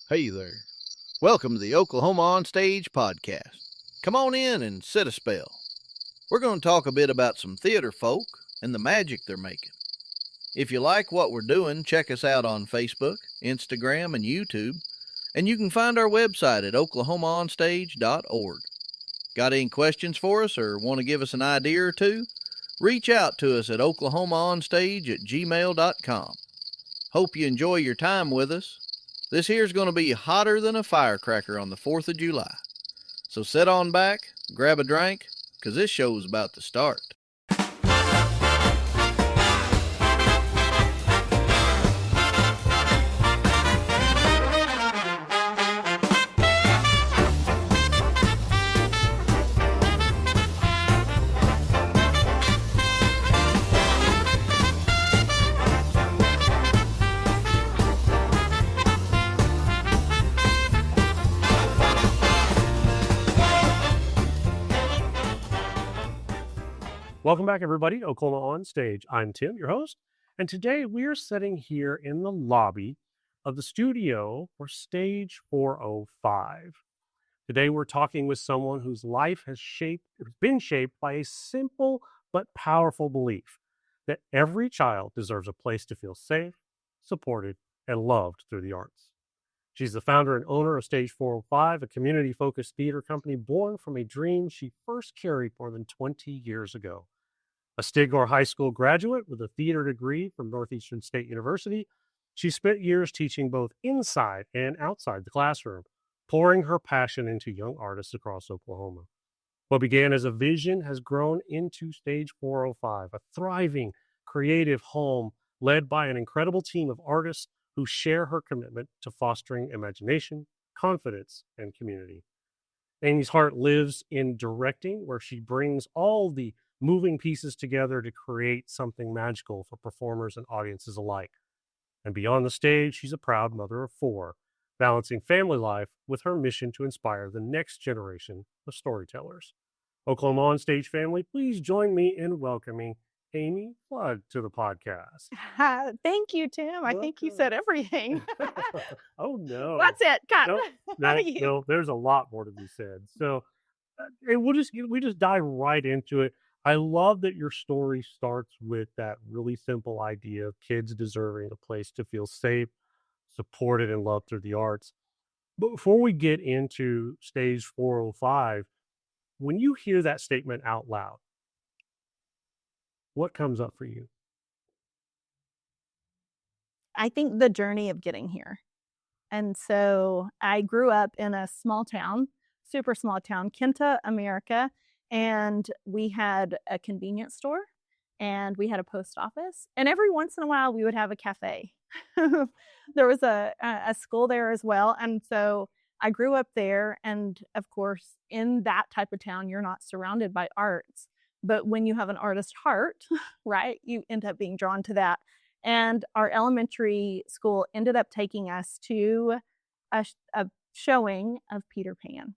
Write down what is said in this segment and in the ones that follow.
Hey there. Welcome to the Oklahoma On Stage podcast. Come on in and sit a spell. We're going to talk a bit about some theater folk and the magic they're making. If you like what we're doing, check us out on Facebook, Instagram, and YouTube, and you can find our website at oklahomaonstage.org. Got any questions for us or want to give us an idea or two? Reach out to us at oklahomaonstage@gmail.com. Hope you enjoy your time with us. This here's going to be hotter than a firecracker on the 4th of July. So sit on back, grab a drink, because this show's about to start. Welcome back, everybody, to Oklahoma On Stage. I'm Tim, your host, and today we're sitting here in the lobby of the studio for Stage 405. Today we're talking with someone whose life has been shaped by a simple but powerful belief that every child deserves a place to feel safe, supported, and loved through the arts. She's the founder and owner of Stage 405, a community-focused theater company born from a dream she first carried more than 20 years ago. A Stigler High School graduate with a theater degree from Northeastern State University, she spent years teaching both inside and outside the classroom, pouring her passion into young artists across Oklahoma. What began as a vision has grown into Stage 405, a thriving, creative home led by an incredible team of artists who share her commitment to fostering imagination, confidence, and community. Amy's heart lives in directing, where she brings all the moving pieces together to create something magical for performers and audiences alike. And beyond the stage, she's a proud mother of 4, balancing family life with her mission to inspire the next generation of storytellers. Oklahoma On Stage family, please join me in welcoming Amy Flood to the podcast. Thank you, Tim. I think you said everything. Oh, no. That's it. Cut. No, there's a lot more to be said. So we just dive right into it. I love that your story starts with that really simple idea of kids deserving a place to feel safe, supported, and loved through the arts. But before we get into Stage 405, when you hear that statement out loud, what comes up for you? I think the journey of getting here. And so I grew up in a small town, super small town, Kenta, America. And we had a convenience store and we had a post office. And every once in a while we would have a cafe. There was a school there as well. And so I grew up there. And of course, in that type of town, you're not surrounded by arts. But when you have an artist heart, right, you end up being drawn to that. And our elementary school ended up taking us to a showing of Peter Pan.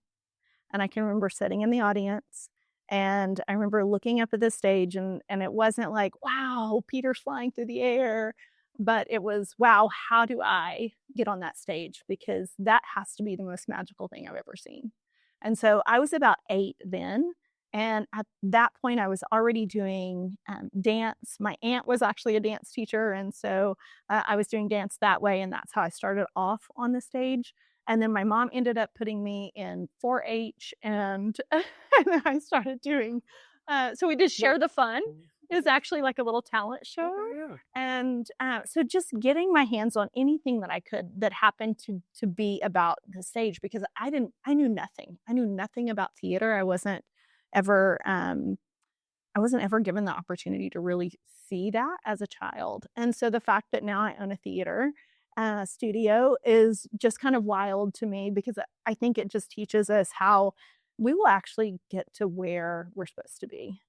And I can remember sitting in the audience. And I remember looking up at the stage and it wasn't like, wow, Peter's flying through the air, but it was, wow, how do I get on that stage? Because that has to be the most magical thing I've ever seen. And so I was about 8 then. And at that point, I was already doing dance. My aunt was actually a dance teacher. And so I was doing dance that way. And that's how I started off on the stage. And then my mom ended up putting me in 4-H and I started doing, so we did Share the Fun. It was actually like a little talent show. Oh, yeah. And so just getting my hands on anything that I could that happened to be about the stage, because I knew nothing. I knew nothing about theater. I wasn't ever given the opportunity to really see that as a child. And so the fact that now I own a theater studio is just kind of wild to me, because I think it just teaches us how we will actually get to where we're supposed to be.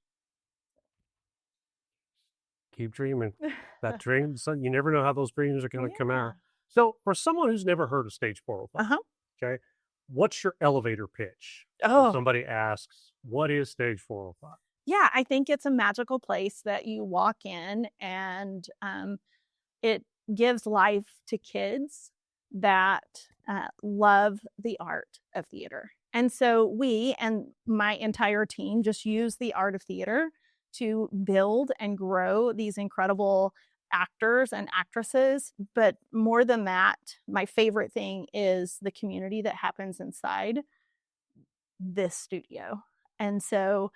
Keep dreaming. That dream, you never know how those dreams are going to come out. So for someone who's never heard of Stage 405, okay, what's your elevator pitch? Oh. When somebody asks, what is Stage 405? Yeah, I think it's a magical place that you walk in and it gives life to kids that love the art of theater. And so we and my entire team just use the art of theater to build and grow these incredible actors and actresses. But more than that, my favorite thing is the community that happens inside this studio. And so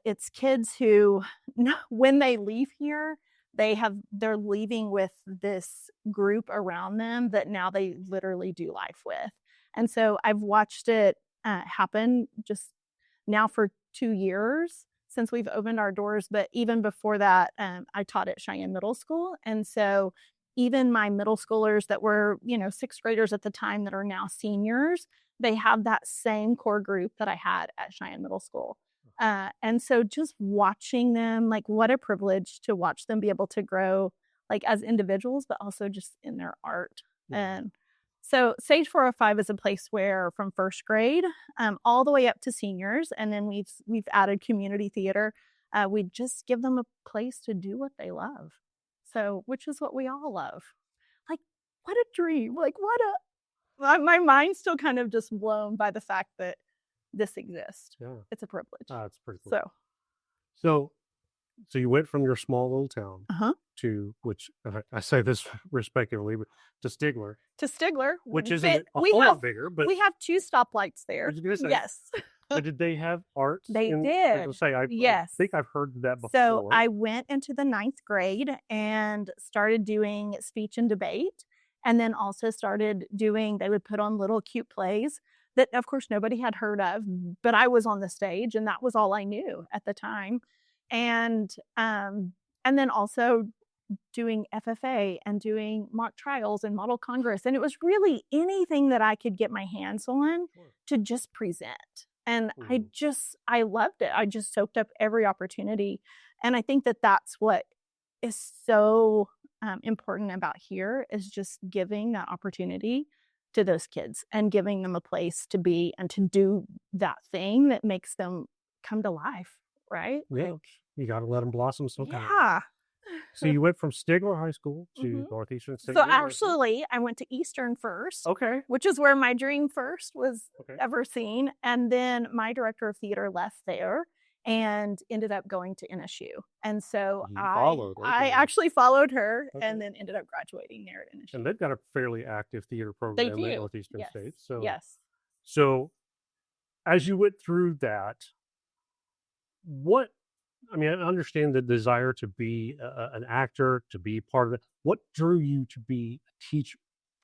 it's kids who, when they leave here, they're leaving with this group around them that now they literally do life with. And so I've watched it happen just now for 2 years since we've opened our doors. But even before that, I taught at Cheyenne Middle School. And so even my middle schoolers that were, 6th graders at the time that are now seniors, they have that same core group that I had at Cheyenne Middle School. And so just watching them, like, what a privilege to watch them be able to grow, like, as individuals, but also just in their art. And so Stage 405 is a place where from 1st grade all the way up to seniors, and then we've added community theater. We just give them a place to do what they love. So, which is what we all love. Like, what a dream. Like, my mind's still kind of just blown by the fact that this exists. Yeah. It's a privilege. It's pretty cool. So you went from your small little town to, which I say this respectively, but to Stigler. To Stigler. Which isn't a whole lot bigger, but we have 2 stoplights there. Yes. But did they have art? They did. I think I've heard that before. So I went into the 9th grade and started doing speech and debate. And then also started doing, they would put on little cute plays that, of course, nobody had heard of, but I was on the stage and that was all I knew at the time. And then also doing FFA and doing mock trials and model congress. And it was really anything that I could get my hands on to just present. And I loved it. I just soaked up every opportunity. And I think that that's what is so important about here, is just giving that opportunity to those kids and giving them a place to be and to do that thing that makes them come to life, right? Yeah, you got to let them blossom sometime. Yeah. So you went from Stigler High School to Northeastern State So University? actually, I went to Eastern first. Okay. Which is where my dream first was ever seen. And then my director of theater left there and ended up going to NSU. And so I actually followed her and then ended up graduating there at NSU. And they've got a fairly active theater program at Northeastern State. So So as you went through that, I understand the desire to be an actor, to be part of it. What drew you to be a teacher?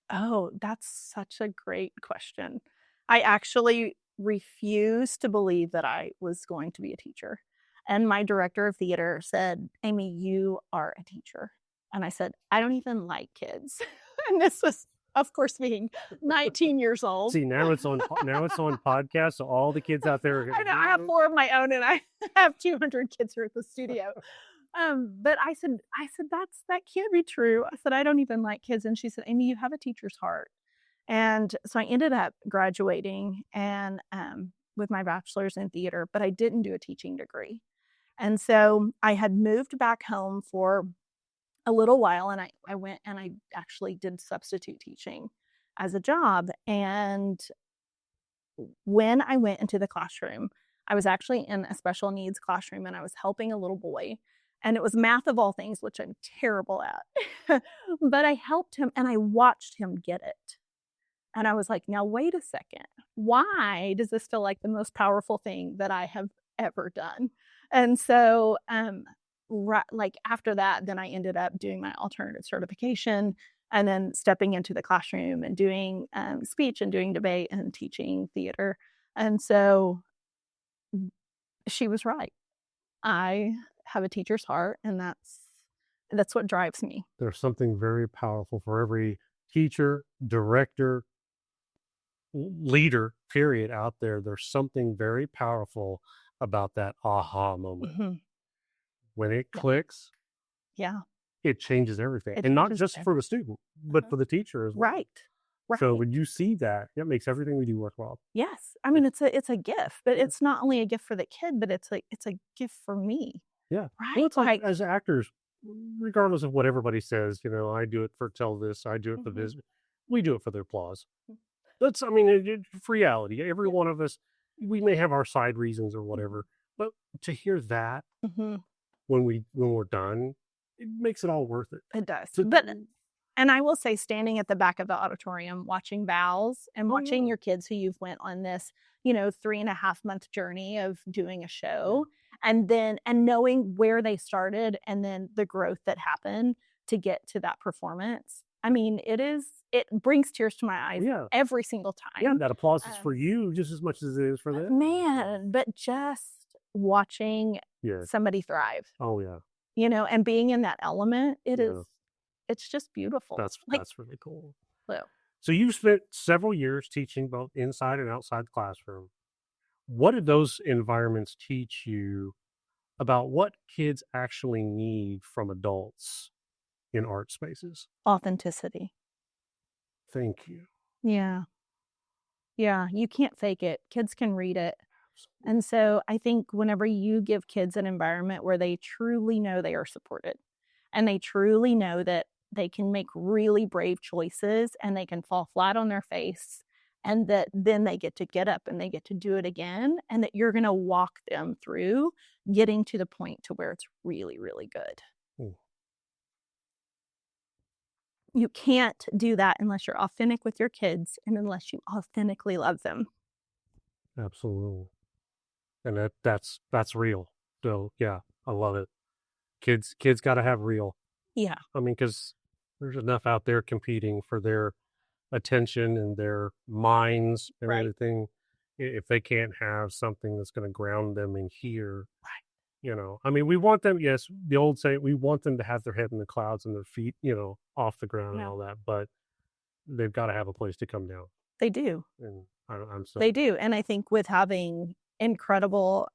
Oh, that's such a great question. I actually refused to believe that I was going to be a teacher. And my director of theater said, "Amy, you are a teacher." And I said, "I don't even like kids." And this was, of course, being 19 years old. See, now it's on podcast, so all the kids out there. I know, I have 4 of my own, and I have 200 kids here at the studio. But I said, that can't be true. I said, "I don't even like kids." And she said, "Amy, you have a teacher's heart." And so I ended up graduating and with my bachelor's in theater, but I didn't do a teaching degree. And so I had moved back home for a little while, and I went and I actually did substitute teaching as a job. And when I went into the classroom, I was actually in a special needs classroom, and I was helping a little boy. And it was math of all things, which I'm terrible at. But I helped him and I watched him get it. And I was like, now, wait a second. Why does this feel like the most powerful thing that I have ever done? And so, after that, then I ended up doing my alternative certification and then stepping into the classroom and doing speech and doing debate and teaching theater. And so she was right. I have a teacher's heart, and that's what drives me. There's something very powerful for every teacher, director, leader, period, out there. There's something very powerful about that aha moment. When it clicks, it changes everything. And not just for the student, but for the teacher as well. Right. So when you see that, it makes everything we do worthwhile. Yes. I mean, it's a gift, but it's not only a gift for the kid, but it's a gift for me. Yeah. Right. Well, it's like as actors, regardless of what everybody says, I do it for this, I do it for this. We do it for the applause. For reality, every one of us, we may have our side reasons or whatever, but to hear that Mm-hmm. when we're done, it makes it all worth it. It does. So- And I will say, standing at the back of the auditorium, watching vows and Oh, watching yeah. your kids who you've went on this, 3.5-month journey of doing a show, and knowing where they started and then the growth that happened to get to that performance. I mean, it brings tears to my eyes Yeah. every single time. Yeah, that applause is for you just as much as it is for them. Man, but just watching Yeah. somebody thrive, Oh, yeah. and being in that element, Yeah. it's just beautiful. That's really cool. So you spent several years teaching both inside and outside the classroom. What did those environments teach you about what kids actually need from adults in art spaces? authenticity. Thank you. Yeah. Yeah, you can't fake it. Kids can read it. And so I think whenever you give kids an environment where they truly know they are supported and they truly know that they can make really brave choices and they can fall flat on their face, and that then they get to get up and they get to do it again, and that you're going to walk them through getting to the point to where it's really, really good. Mm. You can't do that unless you're authentic with your kids and unless you authentically love them. Absolutely. And that's real. So yeah, I love it. Kids got to have real. Yeah. I mean, because there's enough out there competing for their attention and their minds and Right. everything. If they can't have something that's going to ground them in here, Right. I mean, we want them. Yes, the old saying, we want them to have their head in the clouds and their feet, off the ground and Yeah. all that. But they've got to have a place to come down. They do. And I'm so They do. And I think with having incredible,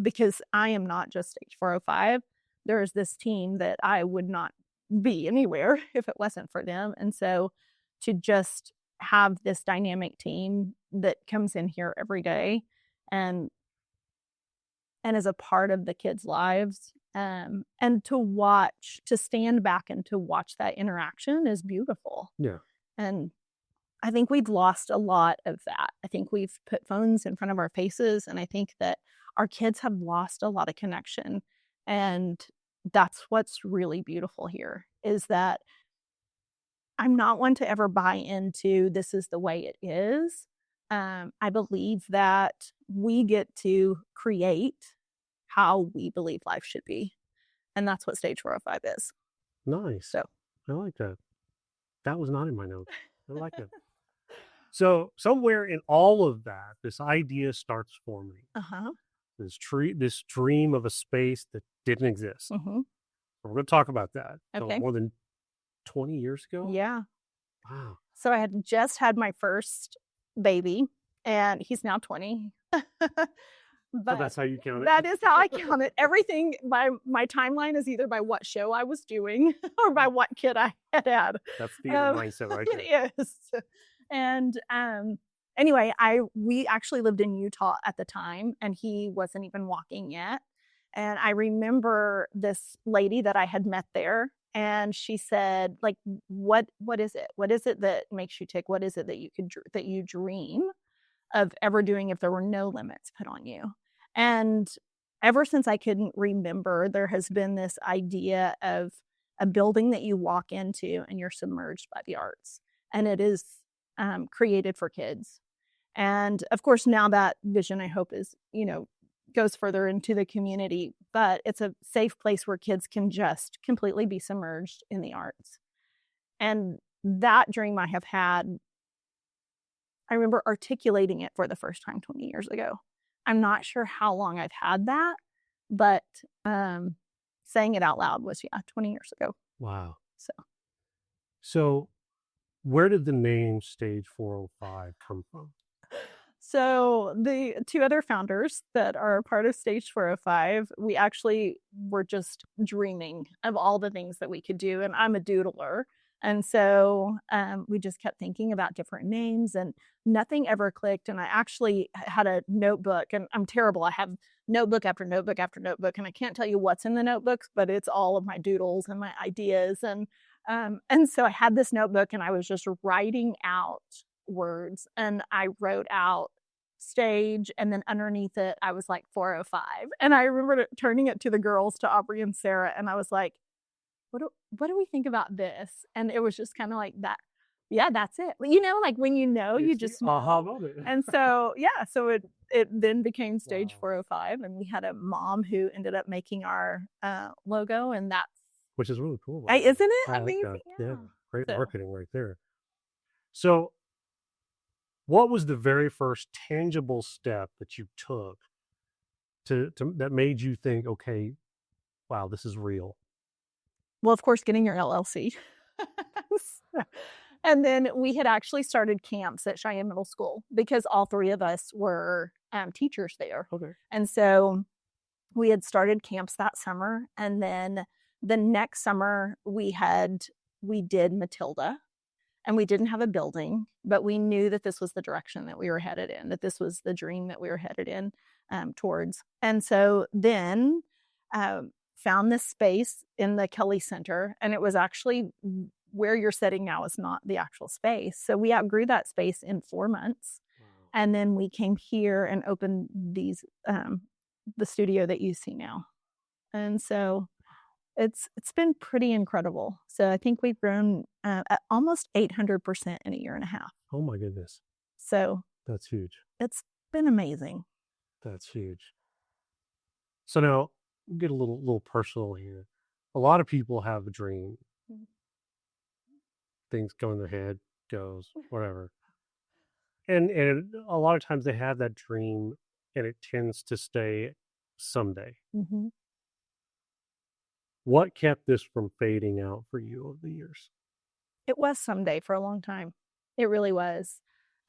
because I am not just Stage 405, there is this team that I would not be anywhere if it wasn't for them. And so to just have this dynamic team that comes in here every day and is a part of the kids' lives, and to stand back and to watch that interaction is beautiful. Yeah. And I think we've lost a lot of that. I think we've put phones in front of our faces, and I think that our kids have lost a lot of connection. And that's what's really beautiful here, is that I'm not one to ever buy into this is the way it is. I believe that we get to create how we believe life should be. And that's what Stage 405 is. Nice. So I like that. That was not in my notes. I like it. So somewhere in all of that, this idea starts forming. This dream of a space that didn't exist. Mhm. We're going to talk about that. Okay. So more than 20 years ago? Yeah. Wow. So I had just had my first baby, and he's now 20. So But that's how you count it? that is how I count it. Everything by my timeline is either by what show I was doing or by what kid I had. That's the mindset right there. It is. And anyway, we actually lived in Utah at the time, and he wasn't even walking yet. And I remember this lady that I had met there, and she said, like, what is it? What is it that makes you tick? What is it that you dream of ever doing if there were no limits put on you? And ever since I couldn't remember, there has been this idea of a building that you walk into and you're submerged by the arts, and it is created for kids. And of course, now that vision, I hope, is, goes further into the community, but it's a safe place where kids can just completely be submerged in the arts. And that dream I have had, I remember articulating it for the first time 20 years ago. I'm not sure how long I've had that, but saying it out loud was, 20 years ago. Wow. So where did the name Stage 405 come from? So the two other founders that are part of Stage 405, we actually were just dreaming of all the things that we could do. And I'm a doodler. And so we just kept thinking about different names, and nothing ever clicked. And I actually had a notebook, and I'm terrible. I have notebook after notebook after notebook, and I can't tell you what's in the notebooks, but it's all of my doodles and my ideas. And so I had this notebook, and I was just writing out words, and I wrote out stage, and then underneath it I was like 405. And I remember turning it to the girls, to Aubrey and Sarah, and I was like, what do we think about this? And it was just kind of like that. Yeah, that's it. You know, like when you know, you just know. aha moment. And so, yeah, so it then became Stage Wow. 405, and we had a mom who ended up making our logo, and that's, Which is really cool. by the way. isn't it I like amazing? that. Yeah, great So- marketing right there. So, what was the very first tangible step that you took to that made you think, okay, wow, this is real? Well, of course, getting your LLC. And then we had actually started camps at Cheyenne Middle School because all three of us were teachers there. Okay. And so we had started camps that summer. And then the next summer we did Matilda, and we didn't have a building, but we knew that this was the direction that we were headed in, that this was the dream that we were headed in towards. And so then found this space in the Kelly Center, and it was actually where you're sitting now is not the actual space. So we outgrew that space in 4 months. Wow. And then we came here and opened these, the studio that you see now. And so it's been pretty incredible. So I think we've grown at almost 800% in a year and a half. Oh my goodness, So that's huge. it's been amazing. That's huge. So now we'll get a little personal here. A lot of people have a dream. Mhm. Things go in their head, goes, whatever. And a lot of times they have that dream and it tends to stay someday. Mm-hmm. What kept this from fading out for you over the years? It was someday for a long time. It really was.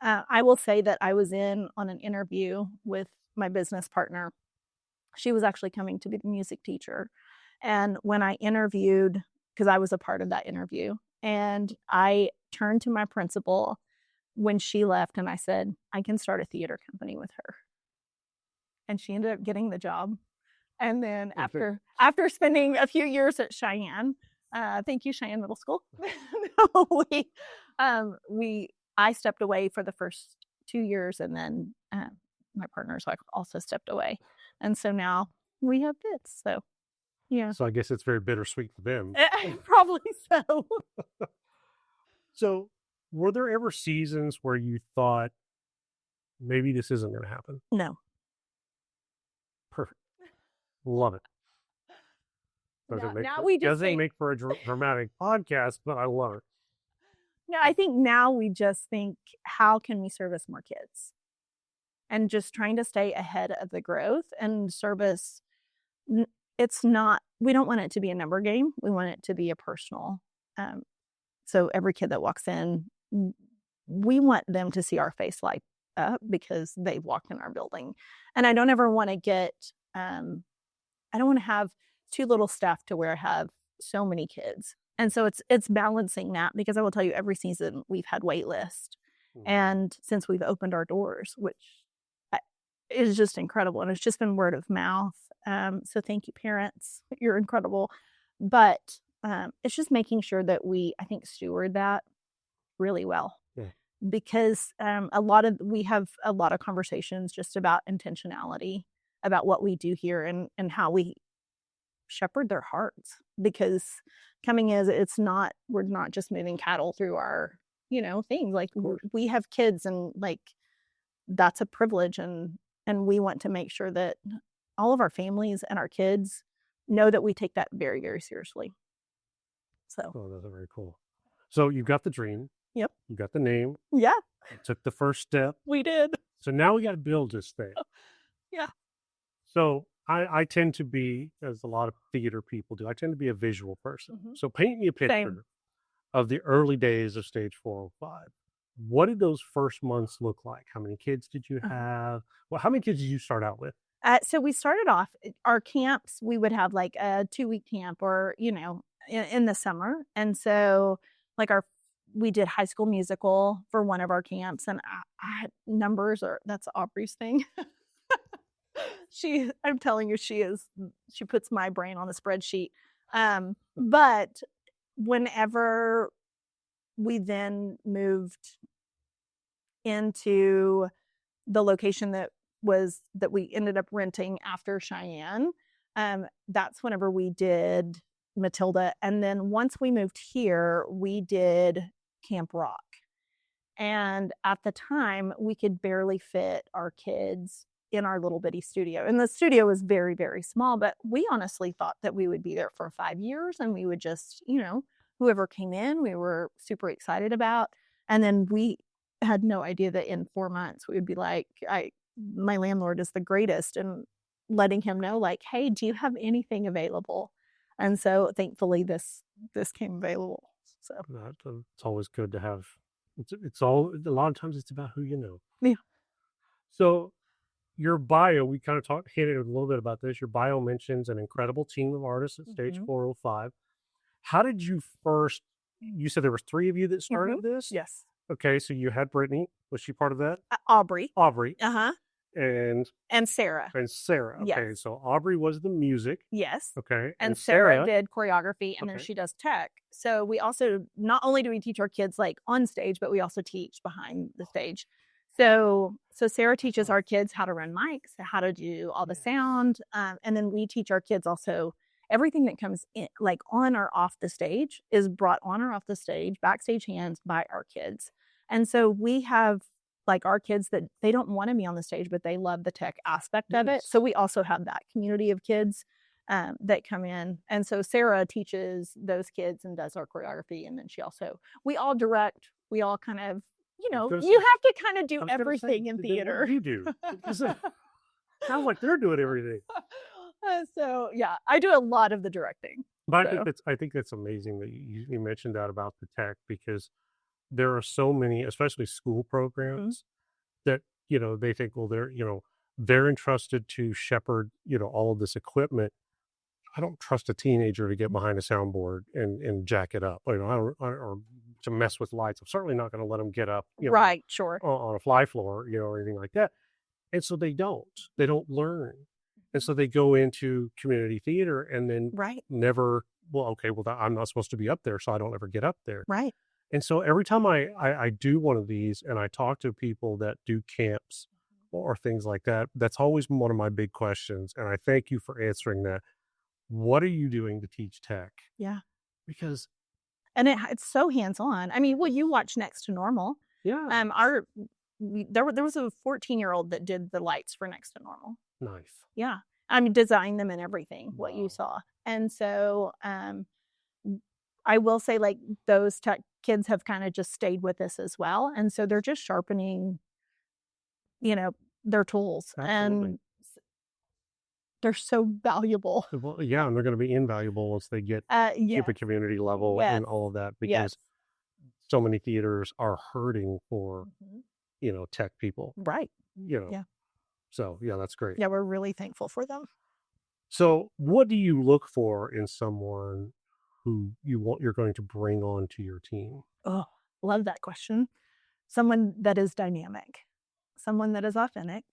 I will say that I was in on an interview with my business partner. She was actually coming to be the music teacher. And when I interviewed, because I was a part of that interview, and I turned to my principal when she left and I said, I can start a theater company with her. And she ended up getting the job. And then after spending a few years at Cheyenne, thank you, Cheyenne Middle School, I stepped away for the first 2 years, and then my partners also stepped away. And so now we have this. So, yeah. So I guess it's very bittersweet for them. Probably so. So were there ever seasons where you thought maybe this isn't going to happen? No. Perfect. Love it. Doesn't make for a dramatic podcast, but I love it. No, I think now we just think, how can we service more kids? And just trying to stay ahead of the growth and service. It's not, we don't want it to be a number game. We want it to be a personal. So every kid that walks in, we want them to see our face light up because they've walked in our building. And I don't ever want to get, I don't want to have too little staff to where I have so many kids. And so it's balancing that, because I will tell you, every season we've had wait list. And since we've opened our doors, which is just incredible. And it's just been word of mouth. So thank you, parents. You're incredible. But it's just making sure that we, I think, steward that really well. Yeah. Because we have a lot of conversations just about intentionality, about what we do here and how we shepherd their hearts. Because coming as we're not just moving cattle through our, things. Like, we have kids, and like, that's a privilege. And we want to make sure that all of our families and our kids know that we take that very, very seriously. So. Oh, that's very cool. So you got the dream. Yep. You got the name. Yeah. You took the first step. We did. So now we got to build this thing. Yeah. So I tend to be, as a lot of theater people do, I tend to be a visual person. Mhm. So paint me a picture Same. of the early days of Stage 405. What did those first months look like? How many kids did you have? Well, how many kids did you start out with? So we started off our camps. We would have like a 2-week camp, or in the summer. And so like we did High School Musical for one of our camps, and I had numbers, or that's Aubrey's thing. I'm telling you, she puts my brain on the spreadsheet. But whenever we then moved into the location that we ended up renting after Cheyenne, that's whenever we did Matilda. And then once we moved here, we did Camp Rock. And at the time, we could barely fit our kids in our little bitty studio. And the studio was very, very small, but we honestly thought that we would be there for 5 years and we would just, whoever came in, we were super excited about. And then we had no idea that in 4 months we would be like, my landlord is the greatest, and letting him know, like, hey, do you have anything available? And so thankfully this came available. So it's always good to have. It's all, a lot of times it's about who you know. Yeah. So your bio, we kind of hinted a little bit about this. Your bio mentions an incredible team of artists at Stage 405. How did you first? You said there was 3 of you that started this. Yes. Okay, so you had Brittany. Was she part of that? Aubrey. And Sarah. Okay, yes. so Aubrey was the music. Yes. Okay. And Sarah did choreography, and then she does tech. So we also, not only do we teach our kids like on stage, but we also teach behind the stage. So Sarah teaches our kids how to run mics, how to do all the sound, and then we teach our kids also everything that comes in, like on or off the stage, is brought on or off the stage, backstage hands by our kids. And so we have like our kids that they don't want to be on the stage, but they love the tech aspect of it. So we also have that community of kids that come in. And so Sarah teaches those kids and does our choreography. And then we all direct, we all kind of, you have to kind of do everything in theater. You do. Sounds like they're doing everything. So yeah, I do a lot of the directing. But I think that's amazing that you mentioned that about the tech, because there are so many, especially school programs, that they think, well, they're entrusted to shepherd all of this equipment. I don't trust a teenager to get behind a soundboard and jack it up. Or to mess with lights. I'm certainly not going to let them get up, right, sure, on a fly floor, or anything like that. And so they don't learn. And so they go into community theater and then never, I'm not supposed to be up there, so I don't ever get up there. Right. And so every time I do one of these and I talk to people that do camps or things like that, that's always one of my big questions. And I thank you for answering that. What are you doing to teach tech? Yeah. Because. And it's so hands-on. I mean, you watch Next to Normal. Yeah. There was a 14-year-old that did the lights for Next to Normal. Nice. Yeah. I mean, designed them and everything, what you saw. And so I will say, like, those tech kids have kind of just stayed with us as well. And so they're just sharpening, their tools. Absolutely. And they're so valuable. Well, yeah, and they're going to be invaluable once they get to the community level and all of that, because so many theaters are hurting for, tech people. Right. Yeah. So, yeah, that's great. Yeah, we're really thankful for them. So what do you look for in someone who you're going to bring on to your team? Oh, love that question. Someone that is dynamic, someone that is authentic,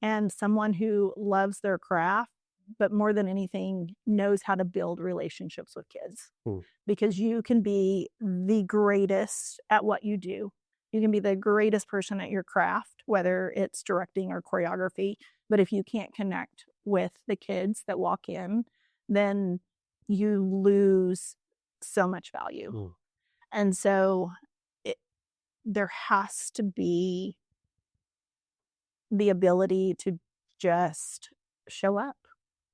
and someone who loves their craft, but more than anything, knows how to build relationships with kids. Because you can be the greatest at what you do. You can be the greatest person at your craft, whether it's directing or choreography. But if you can't connect with the kids that walk in, then you lose so much value. And so there has to be the ability to just show up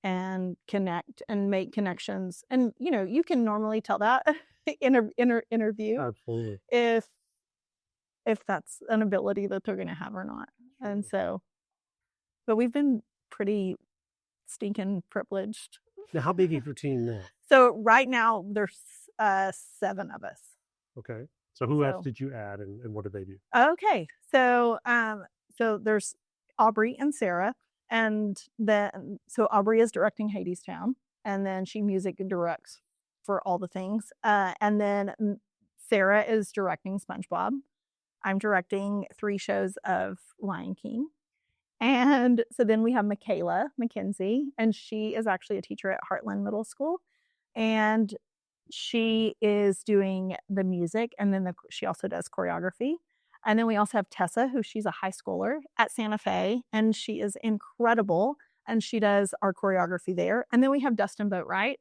and connect and make connections. And, you can normally tell that in an interview. Absolutely. If that's an ability that they're going to have or not. And so, but we've been pretty stinking privileged. Now, how big is your team now? So right now there's 7 of us. Okay. So who else did you add, and what do they do? Okay. So, so there's Aubrey and Sarah, and then, so Aubrey is directing Hadestown, and then she music directs for all the things. And then Sarah is directing SpongeBob. I'm directing 3 shows of Lion King. And so then we have Michaela McKenzie, and she is actually a teacher at Heartland Middle School. And she is doing the music, and then she also does choreography. And then we also have Tessa, who she's a high schooler at Santa Fe, and she is incredible. And she does our choreography there. And then we have Dustin Boatwright,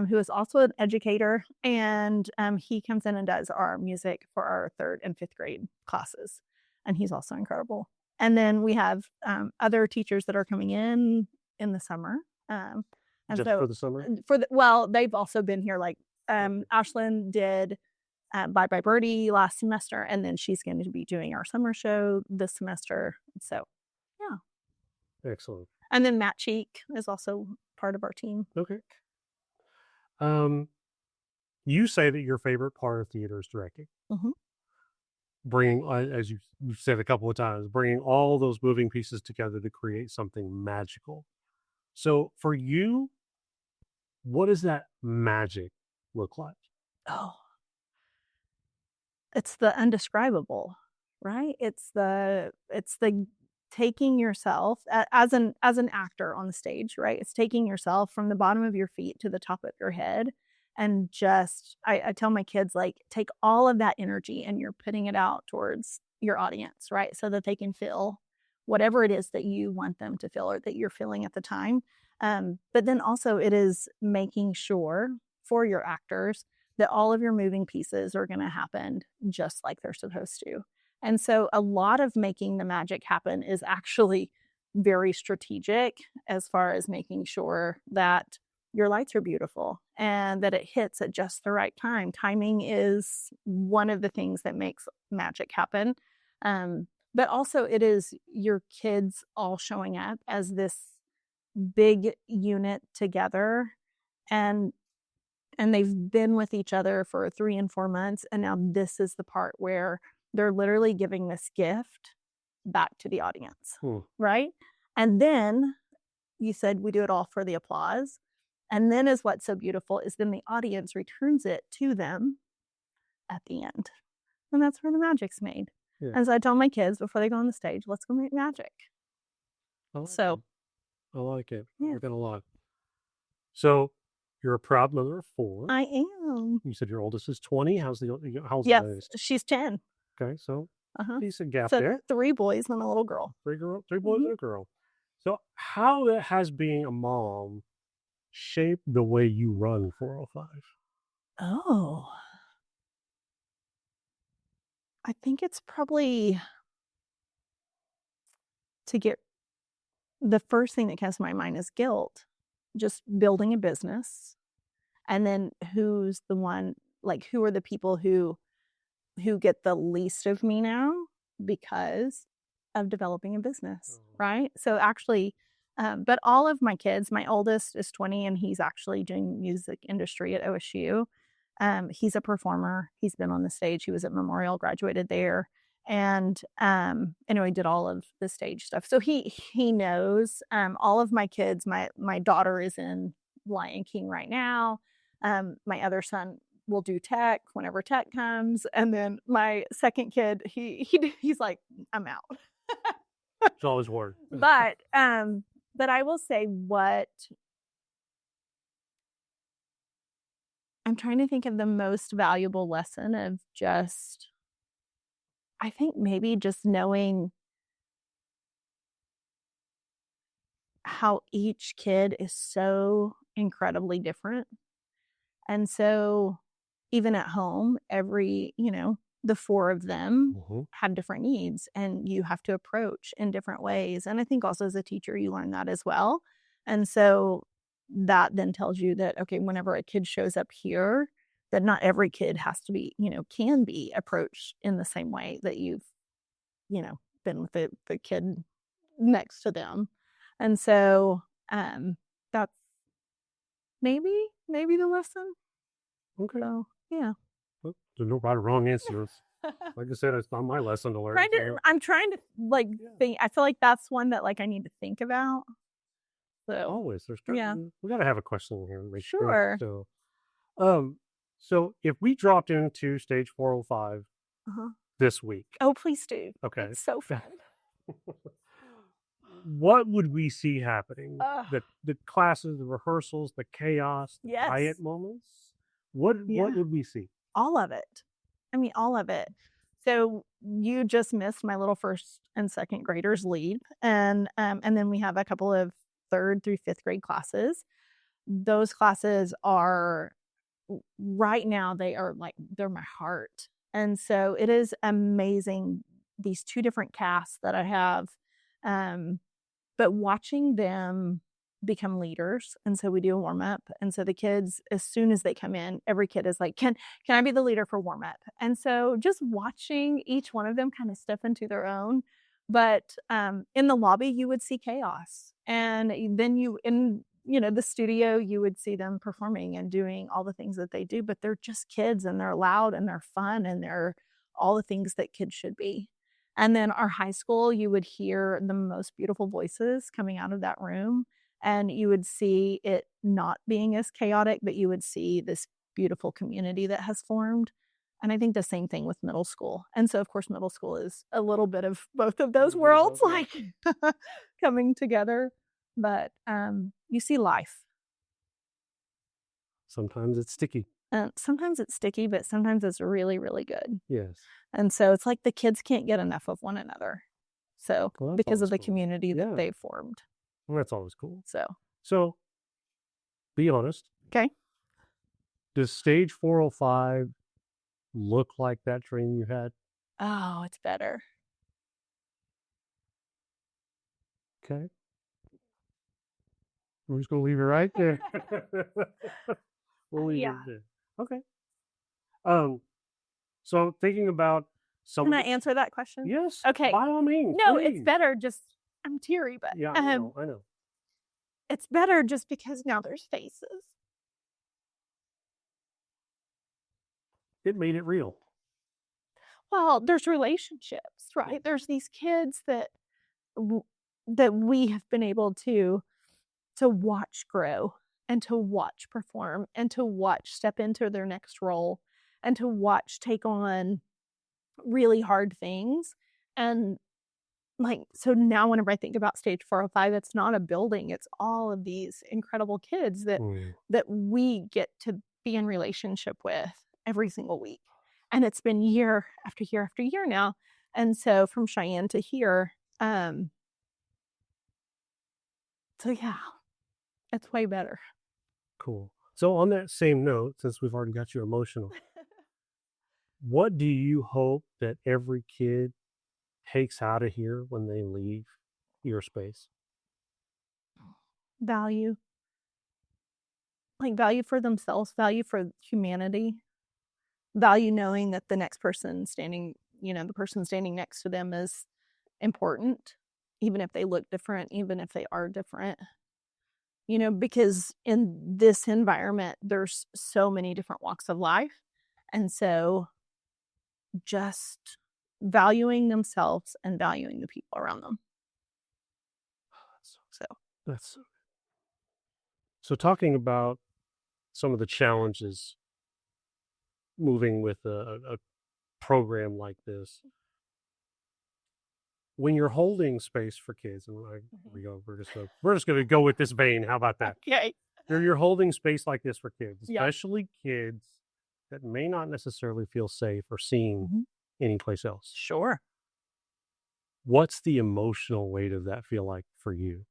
who is also an educator, and he comes in and does our music for our 3rd and 5th grade classes. And he's also incredible. And then we have other teachers that are coming in the summer. And Just so for the summer? Well, they've also been here. Like Ashlyn did Bye Bye Birdie last semester, and then she's going to be doing our summer show this semester. So, yeah. Excellent. And then Matt Cheek is also part of our team. Okay. You say that your favorite part of theater is directing. Mhm. Bringing, as you've said a couple of times, bringing all those moving pieces together to create something magical. So for you, what does that magic look like? Oh, it's the undescribable, right? It's the taking yourself as an actor on the stage, right? It's taking yourself from the bottom of your feet to the top of your head, and just I tell my kids, like, take all of that energy and you're putting it out towards your audience, right? So that they can feel whatever it is that you want them to feel or that you're feeling at the time. But then also it is making sure for your actors that all of your moving pieces are going to happen just like they're supposed to. And so a lot of making the magic happen is actually very strategic, as far as making sure that your lights are beautiful and that it hits at just the right time. Timing is one of the things that makes magic happen. But also it is your kids all showing up as this big unit together, and they've been with each other for 3 and 4 months. And now this is the part where they're literally giving this gift back to the audience, right? And then you said we do it all for the applause. And then is what's so beautiful is then the audience returns it to them at the end. And that's where the magic's made. Yeah. And so I tell my kids before they go on the stage, let's go make magic. I like So it. I like it. I Yeah. like it a lot. So you're a proud mother of 4. I am. You said your oldest is 20. How's the Yes, youngest? she's 10. Okay, so Uh-huh. decent gap So there. 3 boys and a little girl. 3 boys and a girl. So how has being a mom shaped the way you run 405? Oh. I think it's probably to get the first thing that comes to my mind is guilt. Just building a business. And then who's the one, like, who are the people who get the least of me now because of developing a business, right? So actually, but all of my kids, my oldest is 20 and he's actually doing music industry at OSU. He's a performer. He's been on the stage. He was at Memorial, graduated there. And anyway, did all of the stage stuff. So he knows. All of my kids, my daughter is in Lion King right now. My other son will do tech whenever tech comes. And then my second kid, he's like, I'm out. It's always hard. But I will say what I'm trying to think of the most valuable lesson of just, I think maybe just knowing how each kid is so incredibly different. And so even at home, the 4 of them have different needs and you have to approach in different ways. And I think also as a teacher, you learn that as well. And so that then tells you that, okay, whenever a kid shows up here, that not every kid has to be, can be approached in the same way that you've, been with the kid next to them. And so that's maybe the lesson. Okay. So, yeah. Well, there's no right or wrong answers. Like I said, it's not my lesson to learn. I'm trying to think. I feel like that's one that I need to think about. So Always. Yeah. We got to have a question here. Sure. So if we dropped into stage 405 this week. Oh, please do. Okay. It's so fun. What would we see happening? Ugh. The classes, the rehearsals, the chaos, the Yes. quiet moments? What would we see? All of it. I mean, all of it. So you just missed my little first and second graders lead, and then we have a couple of third through fifth grade classes. Those classes are right now they're my heart, and so it is amazing, these two different casts that I have, but watching them become leaders. And so we do a warm up, and so the kids, as soon as they come in, every kid is like, can I be the leader for warm up? And so just watching each one of them kind of step into their own. But in the lobby you would see chaos, and then in the studio you would see them performing and doing all the things that they do, but they're just kids, and they're loud, and they're fun, and they're all the things that kids should be. And then our high school, you would hear the most beautiful voices coming out of that room, and you would see it not being as chaotic, but you would see this beautiful community that has formed. And I think the same thing with middle school. And so, of course, middle school is a little bit of both of those worlds, like coming together. But you see life. Sometimes it's sticky. Sometimes it's sticky, but sometimes it's really, really good. Yes. And so it's like the kids can't get enough of one another. So Well, that's because of always the cool. community that Yeah. they've formed. Well, that's always cool. So Be honest. okay. Does stage 405 look like that training you had? Oh, it's better. Okay. We're just going to leave it right there. We'll leave Yeah. it there. Okay. So thinking about some. Can I answer that question? Yes. Okay. By all means. No, please. it's better. Just I'm teary, but Yeah, I know. it's better just because now there's faces. It made it real. Well, there's relationships, right? There's these kids that we have been able to watch grow, and to watch perform, and to watch step into their next role, and to watch take on really hard things. And so now whenever I think about stage 405, it's not a building, it's all of these incredible kids that we get to be in relationship with every single week. And it's been year after year after year now. And so from Cheyenne to here, so yeah, it's way better. Cool. So on that same note, since we've already got you emotional, what do you hope that every kid takes out of here when they leave your space? Value. Like value for themselves, value for humanity, value knowing that the next person standing, the person standing next to them is important, even if they look different, even if they are different. Because in this environment, there's so many different walks of life. And so just valuing themselves and valuing the people around them. That's so good. So talking about some of the challenges moving with a program like this, when you're holding space for kids, and here we go, we're just gonna go with this vein. How about that? Okay. You're holding space like this for kids, Yeah. especially kids that may not necessarily feel safe or seen anyplace else. Sure. What's the emotional weight of that feel like for you?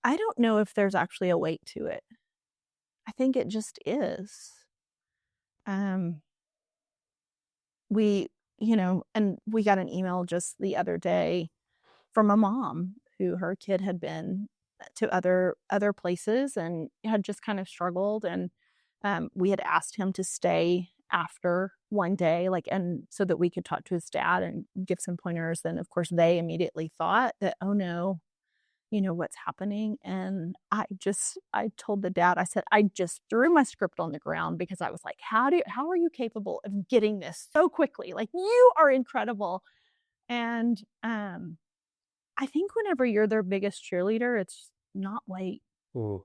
I don't know if there's actually a weight to it. I think it just is. We, and we got an email just the other day from a mom who her kid had been to other places and had just kind of struggled, and we had asked him to stay after one day, and so that we could talk to his dad and give some pointers. And of course they immediately thought that, oh no, what's happening. And I told the dad, I said, I just threw my script on the ground, because I was like, how are you capable of getting this so quickly? Like, you are incredible. And I think whenever you're their biggest cheerleader, it's not weight. And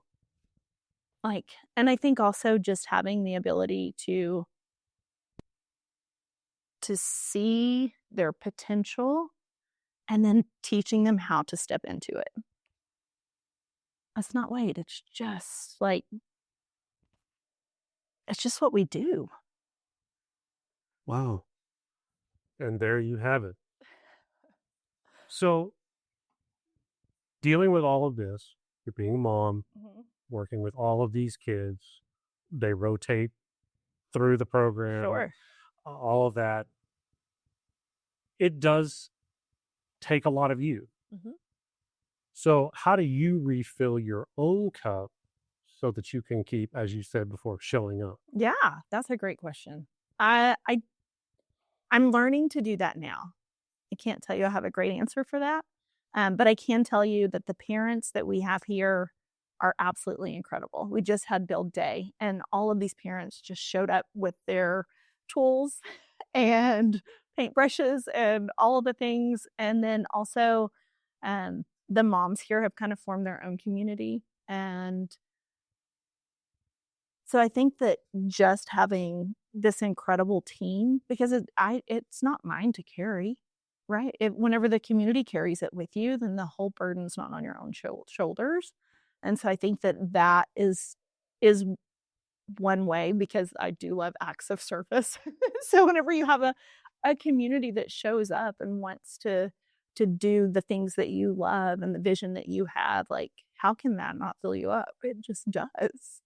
I think also just having the ability to see their potential and then teaching them how to step into it. That's not weight. It's just it's just what we do. Wow. And there you have it. So, dealing with all of this, you're being a mom, working with all of these kids, they rotate through the program, Sure. all of that. It does take a lot of you. Mhm. So, how do you refill your own cup so that you can keep, as you said before, showing up? Yeah, that's a great question. I'm learning to do that now. I can't tell you I have a great answer for that. But I can tell you that the parents that we have here are absolutely incredible. We just had build day, and all of these parents just showed up with their tools and paintbrushes and all of the things. And then also, the moms here have kind of formed their own community. And so I think that just having this incredible team, because it's not mine to carry, right? Whenever the community carries it with you, then the whole burden's not on your own shoulders. And so I think that is one way, because I do love acts of service. So whenever you have a community that shows up and wants to do the things that you love and the vision that you have, like, how can that not fill you up? It just does.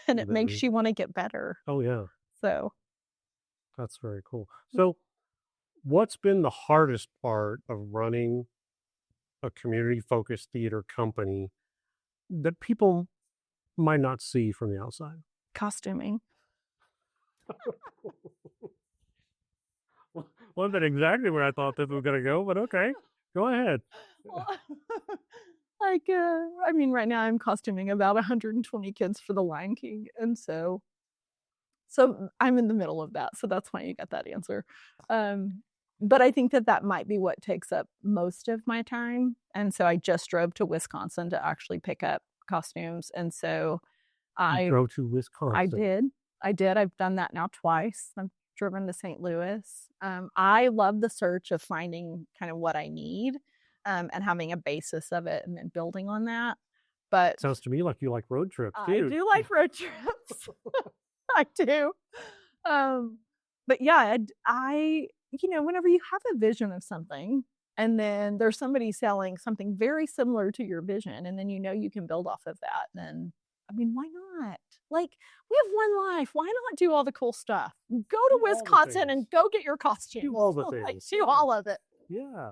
And it makes you want to get better. Oh, yeah. So That's very cool. So, what's been the hardest part of running a community-focused theater company that people might not see from the outside? costuming. Wasn't that exactly where I thought this was going to go, but okay, go ahead. Well, like, I mean, right now I'm costuming about 120 kids for the Lion King, and so I'm in the middle of that, so that's why you got that answer. But I think that might be what takes up most of my time, and so I just drove to Wisconsin to actually pick up costumes, and so You drove to Wisconsin. I did. I've done that now twice. I've driven to St. Louis. I love the search of finding kind of what I need, and having a basis of it and then building on that. But Sounds to me like you like road trips, I too. do like road trips. I do. But yeah, whenever you have a vision of something and then there's somebody selling something very similar to your vision, and then you can build off of that, then I mean, why not? Like, we have one life. Why not do all the cool stuff? Go to Do all the Wisconsin and things. go get your costume. Do all the Like, things. do all of it. Yeah.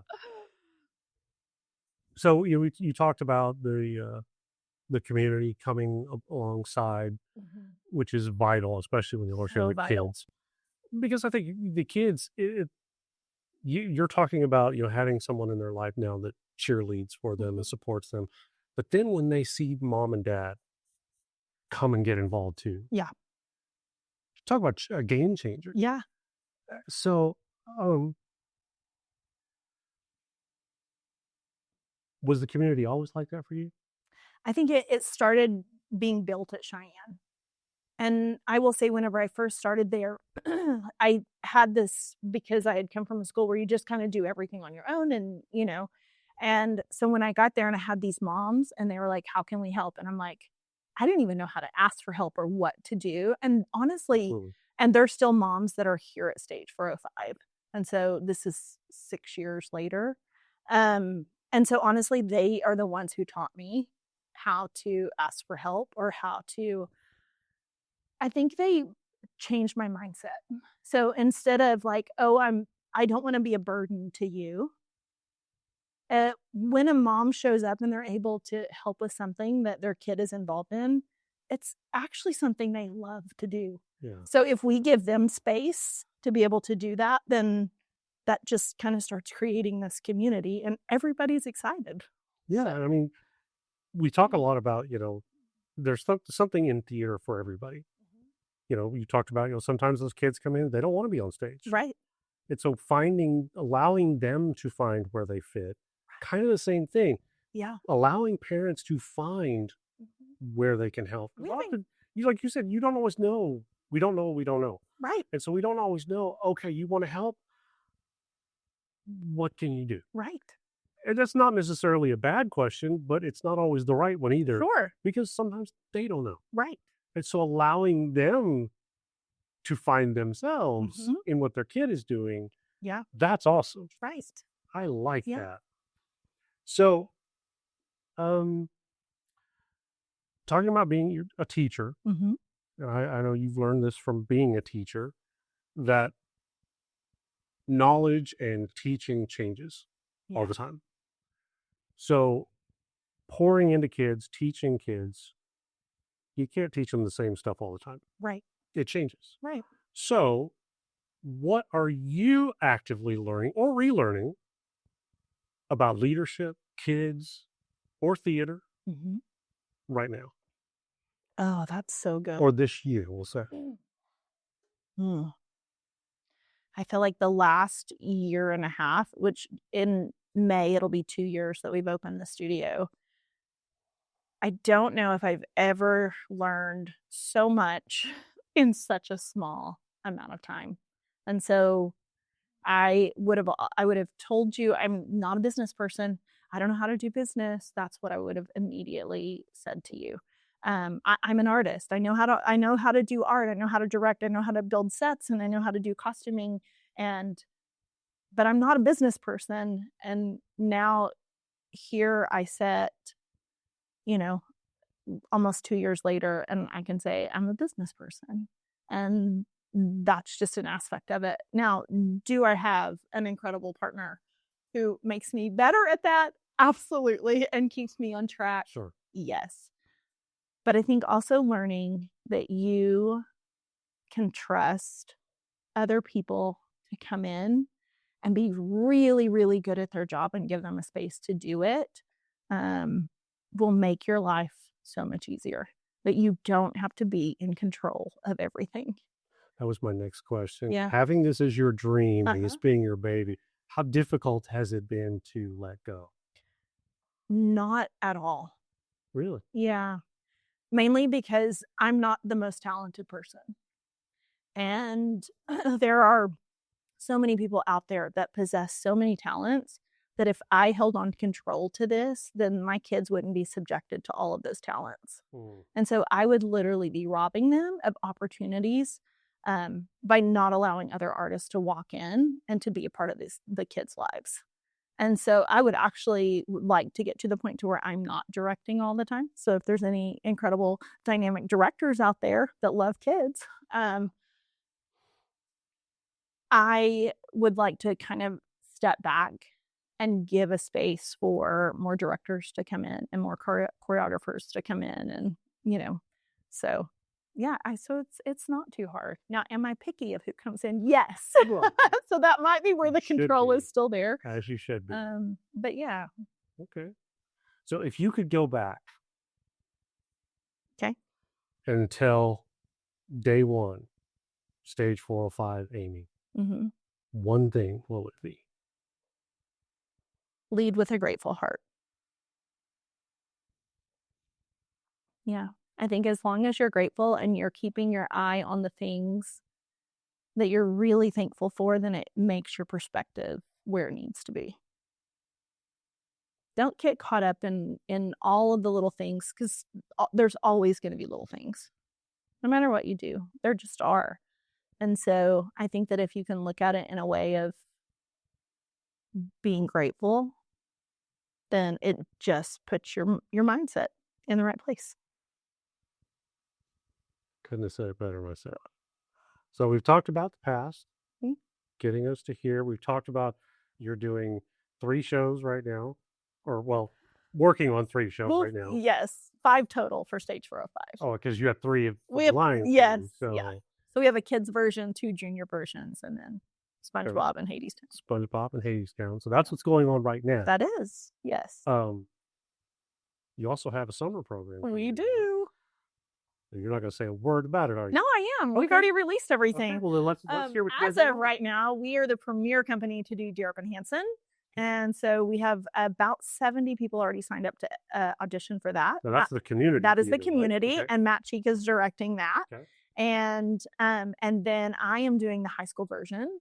So you talked about the community coming alongside, which is vital, especially when you're working So with vital. kids. Because I think the kids, you're talking about having someone in their life now that cheerleads for them and supports them, but then when they see mom and dad come and get involved too, Yeah. talk about a game changer. Yeah. So, was the community always like that for you? I think it started being built at Cheyenne. And I will say, whenever I first started there, I had this, because I had come from a school where you just kind of do everything on your own. And so when I got there and I had these moms and they were like, how can we help? And I'm like, I didn't even know how to ask for help or what to do. And honestly, Absolutely. and there's still moms that are here at Stage 405. And so this is 6 years later. And so honestly, they are the ones who taught me how to ask for help, or I think they changed my mindset. So instead of like, oh, I don't want to be a burden to you. When a mom shows up and they're able to help with something that their kid is involved in, it's actually something they love to do. Yeah. So if we give them space to be able to do that, then that just kind of starts creating this community, and everybody's excited. Yeah. So- I mean, we talk a lot about, there's something in theater for everybody. You talked about, sometimes those kids come in, they don't want to be on stage. Right. And so allowing them to find where they fit, kind of the same thing. Yeah. Allowing parents to find where they can help. Often, like you said, you don't always know. We don't know what we don't know. Right. And so we don't always know, okay, you want to help? What can you do? Right. And that's not necessarily a bad question, but it's not always the right one either. Sure. Because sometimes they don't know. Right. And so allowing them to find themselves Mhm. in what their kid is doing. Yeah. That's awesome. Right. I like Yeah. that. So, talking about being a teacher, Mm-hmm. and I know you've learned this from being a teacher, that knowledge and teaching changes all the time. So, pouring into kids, teaching kids, you can't teach them the same stuff all the time. Right. It changes. Right. So, what are you actively learning or relearning about leadership, kids, or theater Mm-hmm. right now? Oh, that's so good. Or this year, we'll say. I feel like the last year and a half, which in May, it'll be 2 years that we've opened the studio. I don't know if I've ever learned so much in such a small amount of time. And so I would have told you I'm not a business person. I don't know how to do business. That's what I would have immediately said to you. I'm an artist. I know how to do art. I know how to direct. I know how to build sets, and I know how to do costuming. But I'm not a business person. And now here I sit, almost 2 years later, and I can say I'm a business person. And that's just an aspect of it. Now, do I have an incredible partner who makes me better at that? Absolutely. And keeps me on track? Sure. Yes. But I think also learning that you can trust other people to come in and be really, really good at their job and give them a space to do it will make your life so much easier. That you don't have to be in control of everything. That was my next question. Yeah. Having this as your dream, and this being your baby, how difficult has it been to let go? Not at all. Really? Yeah. Mainly because I'm not the most talented person. And there are so many people out there that possess so many talents that if I held on control to this, then my kids wouldn't be subjected to all of those talents. And so I would literally be robbing them of opportunities by not allowing other artists to walk in and to be a part of the kids' lives. And so I would actually like to get to the point to where I'm not directing all the time. So if there's any incredible dynamic directors out there that love kids, I would like to kind of step back and give a space for more directors to come in and more choreographers to come in. And, so yeah, so it's not too hard. Now, am I picky of who comes in? Yes. Well, so that might be where the should control be. is still there. As you should be. But yeah. Okay. So if you could go back. Okay. And tell day one, stage 405, Amy, one thing, what would it be? Lead with a grateful heart. Yeah. I think as long as you're grateful and you're keeping your eye on the things that you're really thankful for, then it makes your perspective where it needs to be. Don't get caught up in all of the little things, because there's always going to be little things. No matter what you do, there just are. And so I think that if you can look at it in a way of being grateful, then it just puts your mindset in the right place. Couldn't have said it better myself. So we've talked about the past, getting us to here. We've talked about you're doing 3 shows right now, or working on 3 shows right now. Yes, 5 total for Stage 405. Oh, because you have 3 of We have lines. yes, so. yeah. So we have a kids version, 2 junior versions, and then SpongeBob and Hadestown. SpongeBob and Hadestown. So that's what's going on right now. That is, yes. You also have a summer program. We do. You're not going to say a word about it, are you? No, I am. Okay. We've already released everything. Okay. Well, then let's hear what you as of right now, we are the premier company to do Dear Evan Hansen. And so we have about 70 people already signed up to audition for that. Now that's the community. That is the community, right? Okay. and Matt Cheek is directing that. Okay. And then I am doing the high school version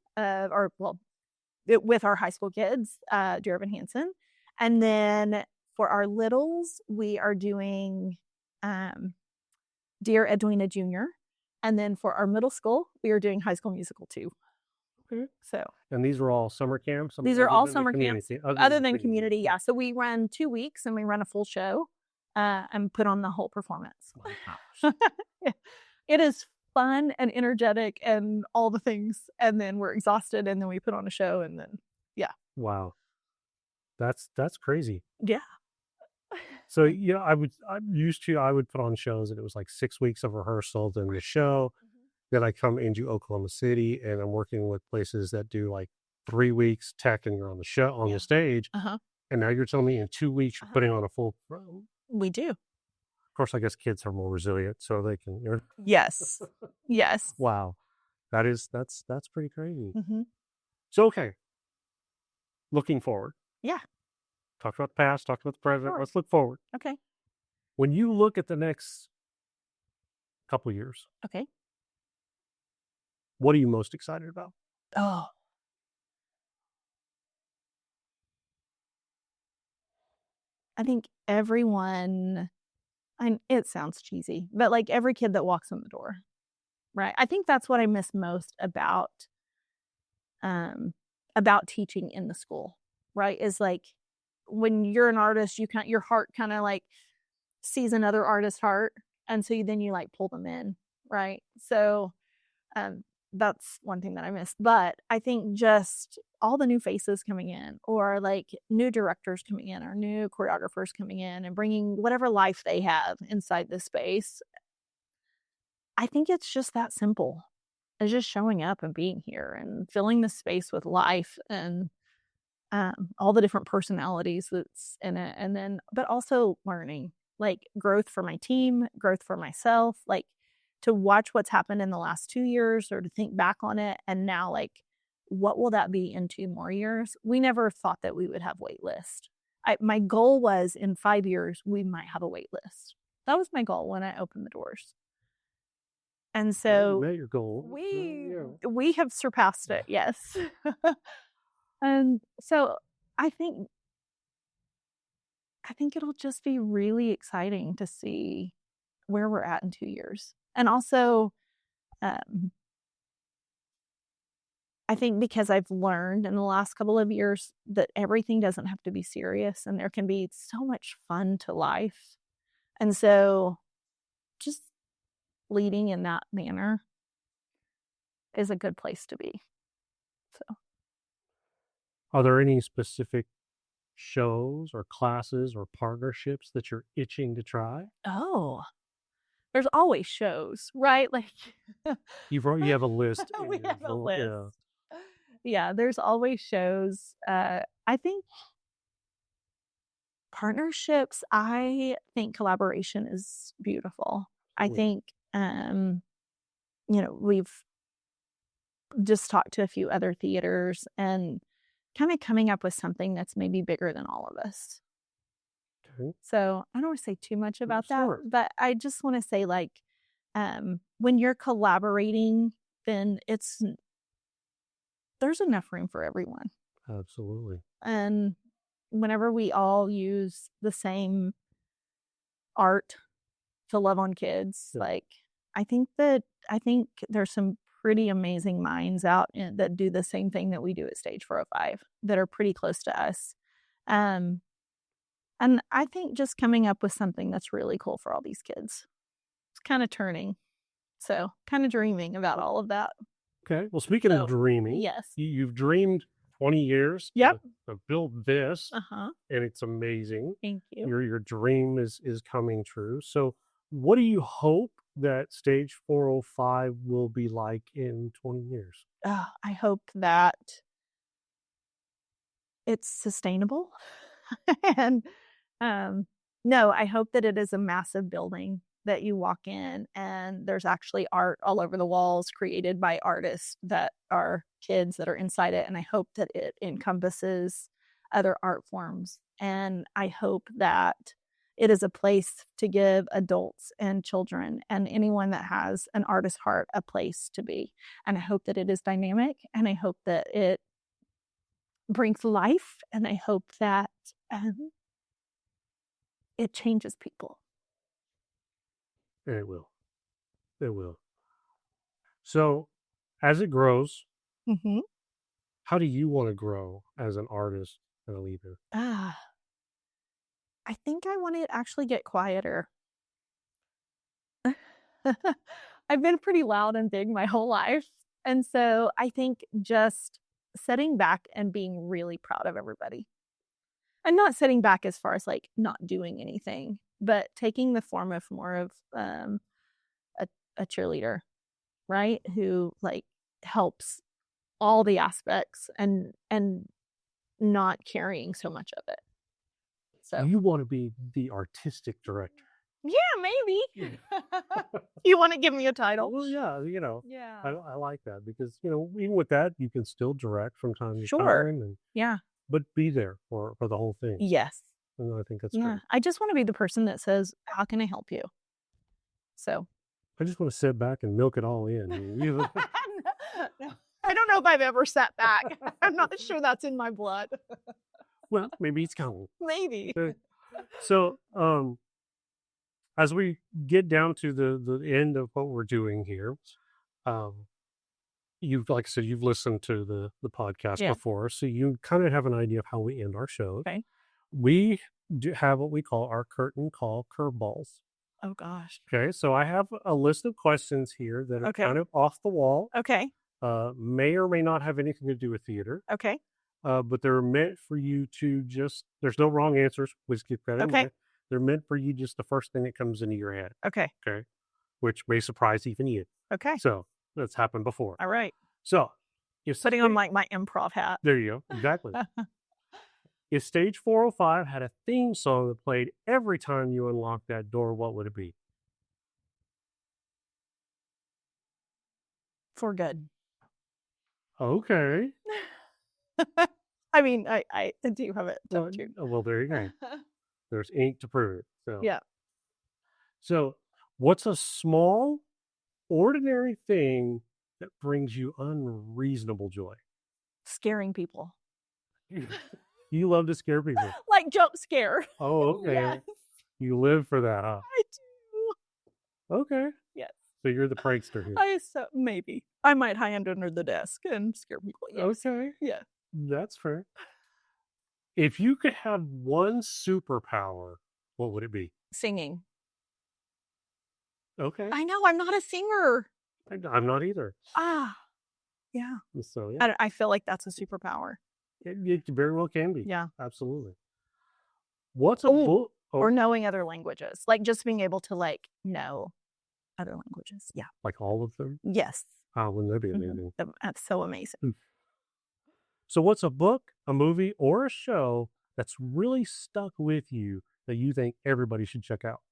with our high school kids, Dear Evan Hansen. And then for our littles, we are doing Dear Edwina Jr. And then for our middle school, we are doing High School Musical 2. Okay. So And these are all summer camps? these are other all than the summer camps, community- other than community. Yeah. So we run 2 weeks and we run a full show and put on the whole performance. My gosh. It is fun and energetic and all the things. And then we're exhausted and then we put on a show and then, Wow. That's crazy. yeah. So yeah, I would put on shows and it was like 6 weeks of rehearsal, then the show. Then I come into Oklahoma City and I'm working with places that do like 3 weeks tech and you're on the show on Yeah. the stage. Uh-huh. And now you're telling me in 2 weeks you're putting on a full. Of We do. course, I guess kids are more resilient, so they can. Yes. Yes. Wow, that's pretty crazy. Mm-hmm. So okay, looking forward. Yeah. Talked about the past, talked about the present. Sure. Let's look forward. Okay. When you look at the next couple years, Okay. what are you most excited about? Oh. I think everyone, and it sounds cheesy, but like every kid that walks in the door, right? I think that's what I miss most about teaching in the school, right? Is like when you're an artist, your heart kind of like sees another artist's heart, and so then you like pull them in, right? So that's one thing that I miss. But I think just all the new faces coming in, or like new directors coming in, or new choreographers coming in and bringing whatever life they have inside the space. I think it's just that simple. It's just showing up and being here and filling the space with life and all the different personalities that's in it. And then, but also learning, like growth for my team, growth for myself, like to watch what's happened in the last 2 years or to think back on it. And now, like, what will that be in 2 more years? We never thought that we would have wait list. My goal was in 5 years, we might have a wait list. That was my goal when I opened the doors. And so You met your goal. we have surpassed it. Yes. And so I think it'll just be really exciting to see where we're at in 2 years. And also, I think because I've learned in the last couple of years that everything doesn't have to be serious and there can be so much fun to life. And so just leading in that manner is a good place to be. So, Are there any specific shows or classes or partnerships that you're itching to try? there's always shows, right? Like You have a list. we in your have a phone, list. Yeah, there's always shows. I think partnerships, I think collaboration is beautiful. I think, we've just talked to a few other theaters and kind of coming up with something that's maybe bigger than all of us. Okay. So I don't want to say too much about Sure. that, but I just want to say, like, when you're collaborating, then there's enough room for everyone. Absolutely. And whenever we all use the same art to love on kids, Yeah. like I think there's some pretty amazing minds out that do the same thing that we do at Stage 405 that are pretty close to us. And I think just coming up with something that's really cool for all these kids. It's kind of turning. So kind of dreaming about all of that. Okay. Well, speaking of dreaming, Yes. you've dreamed 20 years Yep. to build this, Uh-huh. and it's amazing. Thank you. Your dream is coming true. So what do you hope that Stage 405 will be like in 20 years? I hope that it's sustainable. And no, I hope that it is a massive building that you walk in and there's actually art all over the walls created by artists that are kids that are inside it. And I hope that it encompasses other art forms. And I hope that it is a place to give adults and children and anyone that has an artist heart a place to be. And I hope that it is dynamic, and I hope that it brings life, and I hope that it changes people. And it will. It will. So, as it grows, Mm-hmm. how do you want to grow as an artist and a leader? I think I want to actually get quieter. I've been pretty loud and big my whole life. And so I think just sitting back and being really proud of everybody. And not sitting back as far as like not doing anything, but taking the form of more of a cheerleader, right? Who like helps all the aspects and not carrying so much of it. So You want to be the artistic director. yeah, maybe. You want to give me a title? Well, yeah, Yeah. I like that because, even with that, you can still direct from time to Sure. time, Yeah. but be there for the whole thing. Yes. And I think that's Yeah. great. I just want to be the person that says, "How can I help you?" So I just want to sit back and milk it all in. No. I don't know if I've ever sat back. I'm not sure that's in my blood. Well, maybe it's coming. Maybe. So, as we get down to the end of what we're doing here, like I said, you've listened to the podcast Yeah. before, so you kind of have an idea of how we end our shows. Okay. We do have what we call our curtain call curveballs. Oh gosh. Okay, so I have a list of questions here that are Okay. kind of off the wall. Okay. May or may not have anything to do with theater. Okay. But they're meant for you to there's no wrong answers. Please keep that in Okay. mind. They're meant for you just the first thing that comes into your head. Okay. Okay. Which may surprise even you. Okay. So that's happened before. All right. So if Putting on my improv hat. there you go. Exactly. If Stage 405 had a theme song that played every time you unlocked that door, what would it be? For good. Okay. I mean, I do have it. Well, there you go. There's ink to prove it. So Yeah. So what's a small, ordinary thing that brings you unreasonable joy? Scaring people. You love to scare people. Like jump scare. Oh, okay. Yes. You live for that, huh? I do. Okay. Yes. So you're the prankster here. Maybe. I might hide under the desk and scare people. Yes. Okay. Yeah. That's fair. If you could have one superpower, what would it be? Singing. Okay. I know, I'm not a singer. I'm not either. Yeah. So, yeah. I feel like that's a superpower. It very well can be. Yeah. Absolutely. What's a book? Or knowing other languages. Like just being able to like know other languages. Yeah. Like all of them? Yes. Wouldn't that be amazing? That's so amazing. So what's a book, a movie, or a show that's really stuck with you that you think everybody should check out?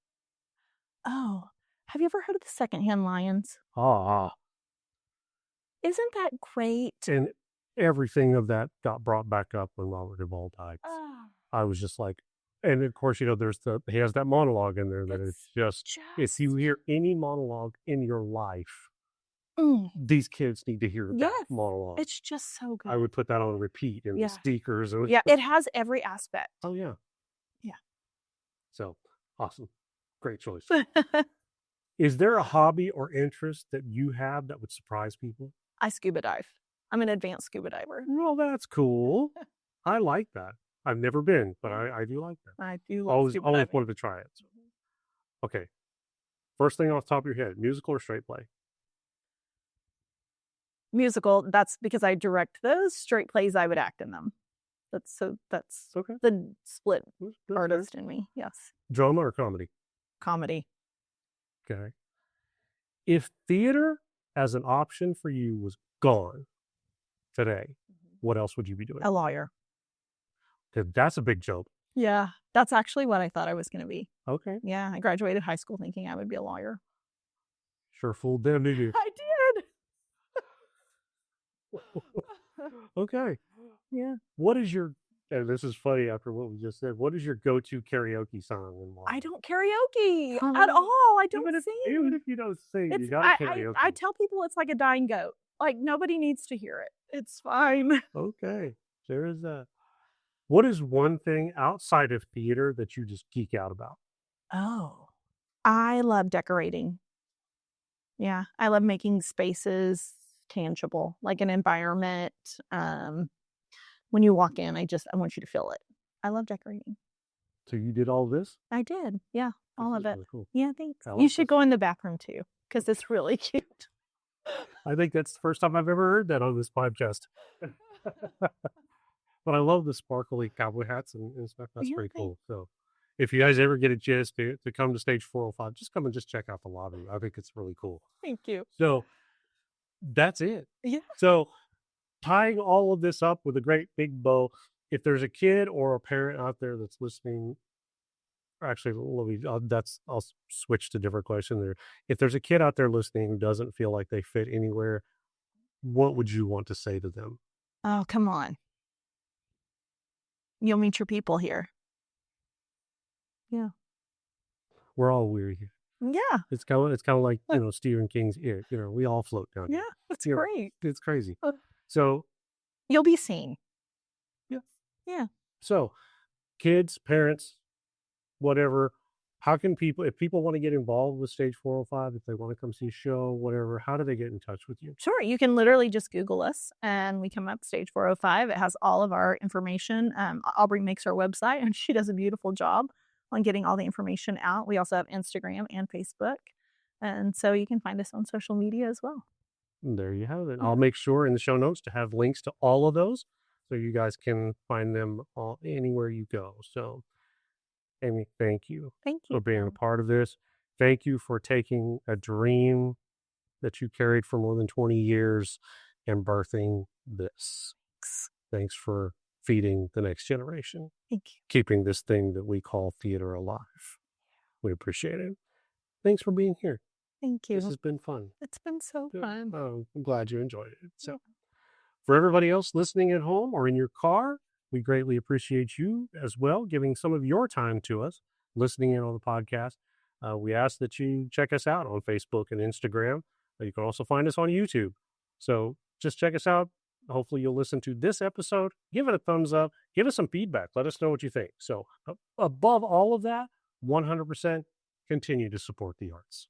Oh, have you ever heard of the Secondhand Lions? Isn't that great? And everything of that got brought back up when Robert Duvall died. I was just like, and of course, he has that monologue in there that it's just, if you hear any monologue in your life, these kids need to hear that monologue. It's just so good. I would put that on repeat in the speakers. Yeah, it has every aspect. Oh, yeah. Yeah. So, awesome. Great choice. Is there a hobby or interest that you have that would surprise people? I scuba dive. I'm an advanced scuba diver. Well, that's cool. I like that. I've never been, but I do like that. I do love scuba diving. Always wanted to try it. So. Okay. First thing off the top of your head, musical or straight play? Musical. That's because I direct those. Straight plays, I would act in them. That's okay. The split artist in me. Yes. Drama or comedy? Comedy. Okay. If theater as an option for you was gone today, what else would you be doing? A lawyer. That's a big jump. Yeah. That's actually what I thought I was going to be. Okay. Yeah. I graduated high school thinking I would be a lawyer. Sure fooled them, didn't you? I did. Okay. Yeah. What is your, and this is funny after what we just said, what is your go-to karaoke song and why? I don't karaoke at all. I don't sing. Even if you don't sing, you got to karaoke. I tell people it's like a dying goat. Like nobody needs to hear it. It's fine. Okay. There is that. What is one thing outside of theater that you just geek out about? Oh, I love decorating. Yeah, I love making spaces tangible, like an environment. When you walk in, I want you to feel it. I love decorating. So you did all this? I did. Yeah, all This of is it. really cool. Yeah, thanks. I You like should this. go in the bathroom too, because it's really cute. I think that's the first time I've ever heard that on this podcast. But I love the sparkly cowboy hats and stuff. That's Yeah, pretty thanks. cool. So if you guys ever get a chance to come to Stage 405, just come and just check out the lobby. I think it's really cool. Thank you. So that's it. Yeah. So tying all of this up with a great big bow, if there's a kid or a parent out there that's listening, actually, I'll switch to a different question there. If there's a kid out there listening who doesn't feel like they fit anywhere, what would you want to say to them? Oh, come on. You'll meet your people here. Yeah. We're all weary here. Yeah. It's kind of like, Stephen King's ear. We all float down here. Yeah. That's You know, great. It's crazy. Uh, So You'll be seen. Yeah. Yeah. So kids, parents, whatever, how can people, if people want to get involved with Stage 405, if they want to come see a show, whatever, how do they get in touch with you? Sure. You can literally just Google us and we come up Stage 405. It has all of our information. Aubrey makes our website and she does a beautiful job on getting all the information out. We also have Instagram and Facebook. And so you can find us on social media as well. And there you have it. I'll make sure in the show notes to have links to all of those so you guys can find them anywhere you go. So Amy, thank you Thank you for being a part of this. Thank you for taking a dream that you carried for more than 20 years and birthing this. Thanks for feeding the next generation. Thank you. Keeping this thing that we call theater alive. We appreciate it. Thanks for being here. Thank you. This has been fun. It's been so fun. Oh, I'm glad you enjoyed it. So for everybody else listening at home or in your car, we greatly appreciate you as well, giving some of your time to us, listening in on the podcast. We ask that you check us out on Facebook and Instagram. You can also find us on YouTube. So just check us out. Hopefully you'll listen to this episode. Give it a thumbs up. Give us some feedback. Let us know what you think. So above all of that, 100% continue to support the arts.